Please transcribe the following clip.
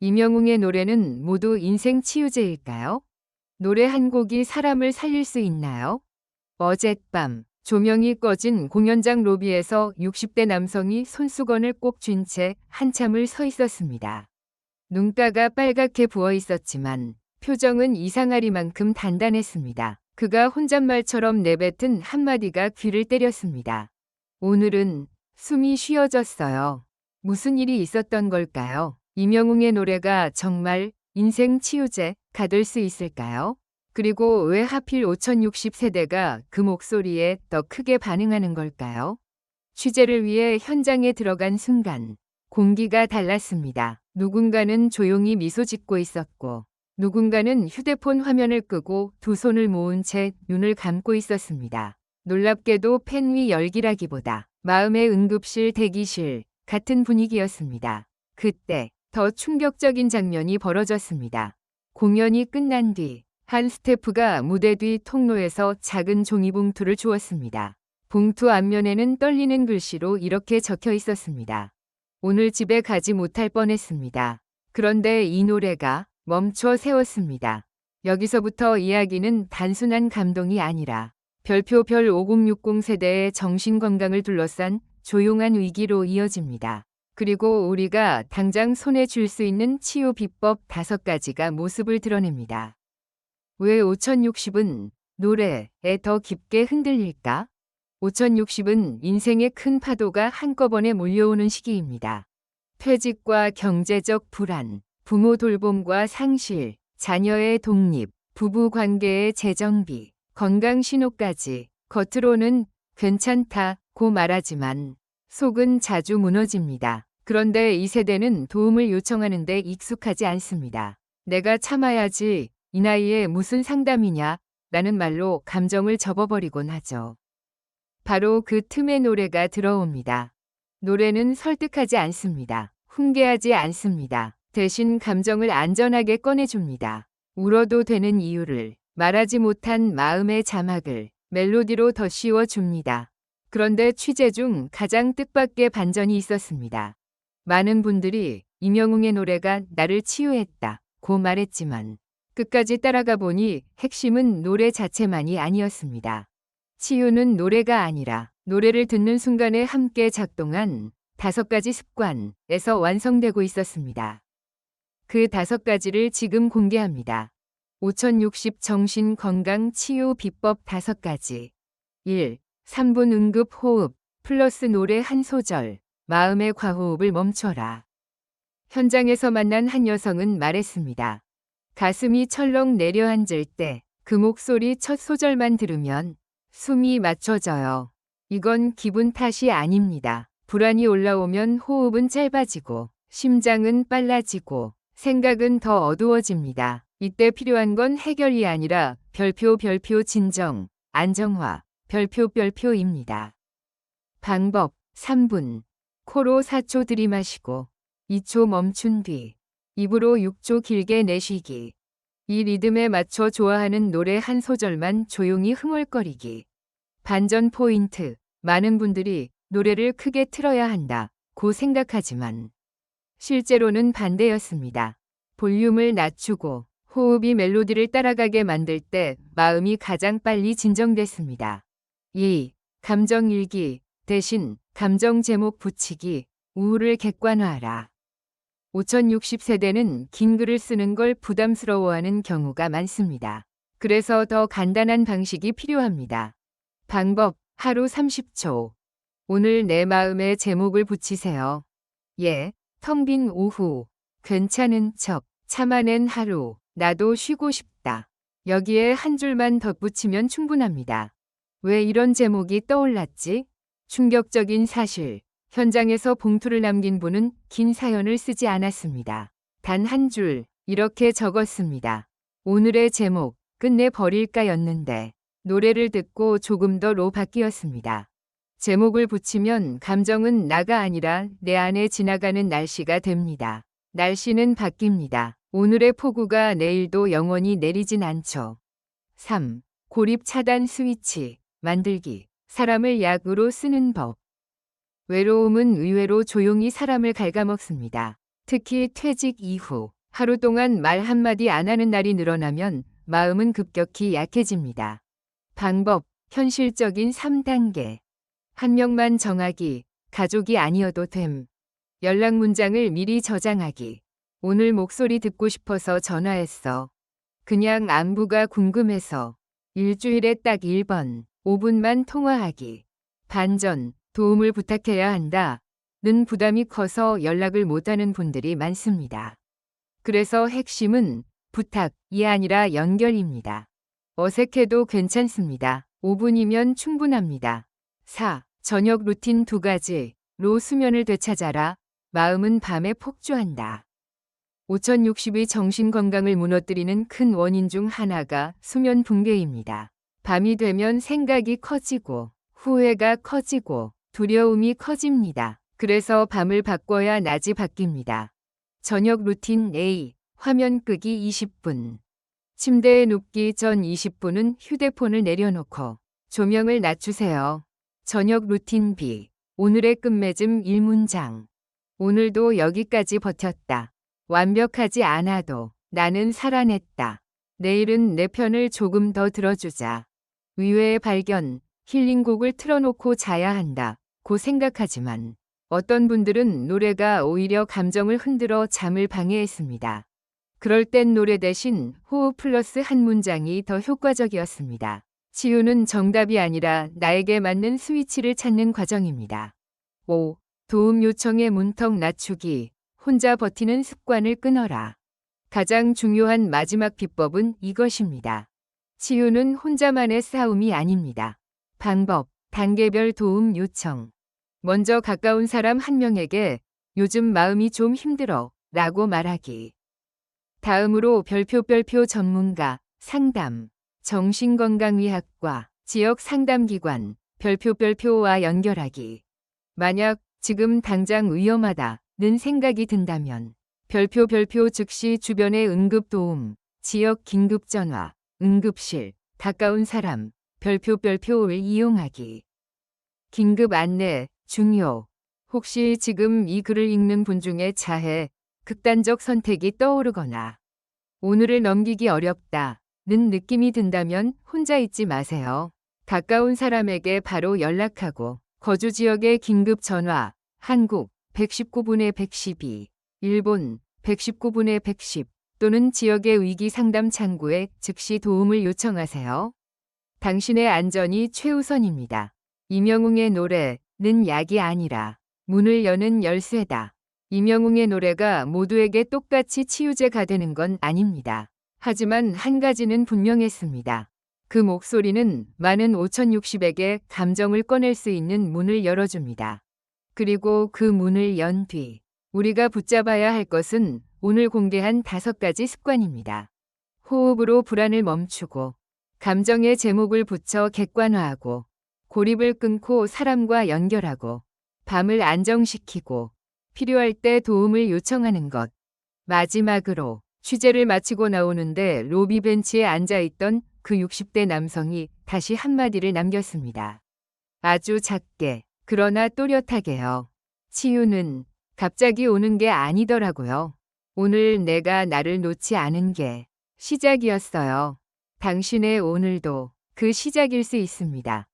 임영웅의 노래는 모두 인생 치유제일까요? 노래 한 곡이 사람을 살릴 수 있나요? 어젯밤 조명이 꺼진 공연장 로비에서 60대 남성이 손수건을 꼭 쥔 채 한참을 서 있었습니다. 눈가가 빨갛게 부어 있었지만 표정은 이상하리만큼 단단했습니다. 그가 혼잣말처럼 내뱉은 한마디가 귀를 때렸습니다. 오늘은 숨이 쉬어졌어요. 무슨 일이 있었던 걸까요? 임영웅의 노래가 정말 인생 치유제가 될 수 있을까요? 그리고 왜 하필 5060세대가 그 목소리에 더 크게 반응하는 걸까요? 취재를 위해 현장에 들어간 순간 공기가 달랐습니다. 누군가는 조용히 미소 짓고 있었고 누군가는 휴대폰 화면을 끄고 두 손을 모은 채 눈을 감고 있었습니다. 놀랍게도 펜 위 열기라기보다 마음의 응급실 대기실 같은 분위기였습니다. 그때 더 충격적인 장면이 벌어졌습니다. 공연이 끝난 뒤 한 스태프가 무대 뒤 통로에서 작은 종이봉투를 주었습니다. 봉투 앞면에는 떨리는 글씨로 이렇게 적혀 있었습니다. 오늘 집에 가지 못할 뻔했습니다. 그런데 이 노래가 멈춰 세웠습니다. 여기서부터 이야기는 단순한 감동이 아니라 별표 별 5060 세대의 정신건강을 둘러싼 조용한 위기로 이어집니다. 그리고 우리가 당장 손에 쥘 수 있는 치유 비법 5가지가 모습을 드러냅니다. 왜 5060은 노래에 더 깊게 흔들릴까? 5060은 인생의 큰 파도가 한꺼번에 몰려오는 시기입니다. 퇴직과 경제적 불안, 부모 돌봄과 상실, 자녀의 독립, 부부 관계의 재정비, 건강 신호까지 겉으로는 괜찮다고 말하지만 속은 자주 무너집니다. 그런데 이 세대는 도움을 요청하는데 익숙하지 않습니다. 내가 참아야지, 이 나이에 무슨 상담이냐 라는 말로 감정을 접어버리곤 하죠. 바로 그 틈에 노래가 들어옵니다. 노래는 설득하지 않습니다. 훈계하지 않습니다. 대신 감정을 안전하게 꺼내줍니다. 울어도 되는 이유를, 말하지 못한 마음의 자막을 멜로디로 더 씌워줍니다. 그런데 취재 중 가장 뜻밖의 반전이 있었습니다. 많은 분들이 임영웅의 노래가 나를 치유했다고 말했지만 끝까지 따라가 보니 핵심은 노래 자체만이 아니었습니다. 치유는 노래가 아니라 노래를 듣는 순간에 함께 작동한 5가지 습관에서 완성되고 있었습니다. 그 5가지를 지금 공개합니다. 5060 정신건강 치유 비법 5가지. 1. 3분 응급 호흡 플러스 노래 한 소절. 마음의 과호흡을 멈춰라. 현장에서 만난 한 여성은 말했습니다. 가슴이 철렁 내려앉을 때 그 목소리 첫 소절만 들으면 숨이 멎춰져요. 이건 기분 탓이 아닙니다. 불안이 올라오면 호흡은 짧아지고 심장은 빨라지고 생각은 더 어두워집니다. 이때 필요한 건 해결이 아니라 별표 진정, 안정화, 별표입니다. 방법 3분. 코로 4초 들이마시고 2초 멈춘 뒤 입으로 6초 길게 내쉬기. 이 리듬에 맞춰 좋아하는 노래 한 소절만 조용히 흥얼거리기. 반전 포인트. 많은 분들이 노래를 크게 틀어야 한다고 생각하지만 실제로는 반대였습니다. 볼륨을 낮추고 호흡이 멜로디를 따라가게 만들 때 마음이 가장 빨리 진정됐습니다. 2. 감정일기 대신 감정 제목 붙이기. 우울을 객관화하라. 5060세대는 긴 글을 쓰는 걸 부담스러워하는 경우가 많습니다. 그래서 더 간단한 방식이 필요합니다. 방법 하루 30초. 오늘 내 마음에 제목을 붙이세요. 예, 텅 빈 오후, 괜찮은 척, 참아낸 하루, 나도 쉬고 싶다. 여기에 한 줄만 덧붙이면 충분합니다. 왜 이런 제목이 떠올랐지? 충격적인 사실. 현장에서 봉투를 남긴 분은 긴 사연을 쓰지 않았습니다. 단 한 줄, 이렇게 적었습니다. 오늘의 제목, 끝내 버릴까였는데 노래를 듣고 조금 더로 바뀌었습니다. 제목을 붙이면 감정은 나가 아니라 내 안에 지나가는 날씨가 됩니다. 날씨는 바뀝니다. 오늘의 폭우가 내일도 영원히 내리진 않죠. 3. 고립 차단 스위치, 만들기, 사람을 약으로 쓰는 법. 외로움은 의외로 조용히 사람을 갉아먹습니다. 특히 퇴직 이후 하루 동안 말 한마디 안 하는 날이 늘어나면 마음은 급격히 약해집니다. 방법, 현실적인 3단계. 한 명만 정하기, 가족이 아니어도 됨. 연락 문장을 미리 저장하기. 오늘 목소리 듣고 싶어서 전화했어. 그냥 안부가 궁금해서. 일주일에 딱 1번, 5분만 통화하기. 반전, 도움을 부탁해야 한다. 는 부담이 커서 연락을 못하는 분들이 많습니다. 그래서 핵심은 부탁이 아니라 연결입니다. 어색해도 괜찮습니다. 5분이면 충분합니다. 4. 저녁 루틴 2가지로 수면을 되찾아라. 마음은 밤에 폭주한다. 5060의 정신건강을 무너뜨리는 큰 원인 중 하나가 수면 붕괴입니다. 밤이 되면 생각이 커지고 후회가 커지고 두려움이 커집니다. 그래서 밤을 바꿔야 낮이 바뀝니다. 저녁 루틴 A. 화면 끄기 20분. 침대에 눕기 전 20분은 휴대폰을 내려놓고 조명을 낮추세요. 저녁 루틴 B. 오늘의 끝맺음 1문장. 오늘도 여기까지 버텼다. 완벽하지 않아도 나는 살아냈다. 내일은 내 편을 조금 더 들어주자. 의외의 발견, 힐링곡을 틀어놓고 자야 한다. 고 생각하지만 어떤 분들은 노래가 오히려 감정을 흔들어 잠을 방해했습니다. 그럴 땐 노래 대신 호흡 플러스 한 문장이 더 효과적이었습니다. 치유는 정답이 아니라 나에게 맞는 스위치를 찾는 과정입니다. 5. 도움 요청의 문턱 낮추기. 혼자 버티는 습관을 끊어라. 가장 중요한 마지막 비법은 이것입니다. 치유는 혼자만의 싸움이 아닙니다. 방법, 단계별 도움 요청. 먼저 가까운 사람 한 명에게 요즘 마음이 좀 힘들어 라고 말하기. 다음으로 별표 전문가, 상담, 정신건강의학과, 지역 상담기관, 별표와 연결하기. 만약 지금 당장 위험하다는 생각이 든다면 별표 즉시 주변의 응급도움, 지역 긴급전화, 응급실, 가까운 사람, 별표를 이용하기. 긴급 안내, 중요. 혹시 지금 이 글을 읽는 분 중에 자해, 극단적 선택이 떠오르거나 오늘을 넘기기 어렵다는 느낌이 든다면 혼자 있지 마세요. 가까운 사람에게 바로 연락하고 거주 지역의 긴급 전화, 한국 119분의 112, 일본 119분의 110 또는 지역의 위기 상담 창구에 즉시 도움을 요청하세요. 당신의 안전이 최우선입니다. 이명웅의 노래는 약이 아니라 문을 여는 열쇠다. 이명웅의 노래가 모두에게 똑같이 치유제가 되는 건 아닙니다. 하지만 한 가지는 분명했습니다. 그 목소리는 많은 5060에게 감정을 꺼낼 수 있는 문을 열어줍니다. 그리고 그 문을 연 뒤 우리가 붙잡아야 할 것은 오늘 공개한 5가지 습관입니다. 호흡으로 불안을 멈추고 감정의 제목을 붙여 객관화하고 고립을 끊고 사람과 연결하고 밤을 안정시키고 필요할 때 도움을 요청하는 것. 마지막으로 취재를 마치고 나오는데 로비 벤치에 앉아있던 그 60대 남성이 다시 한마디를 남겼습니다. 아주 작게 그러나 또렷하게요. 치유는 갑자기 오는 게 아니더라고요. 오늘 내가 나를 놓지 않은 게 시작이었어요. 당신의 오늘도 그 시작일 수 있습니다.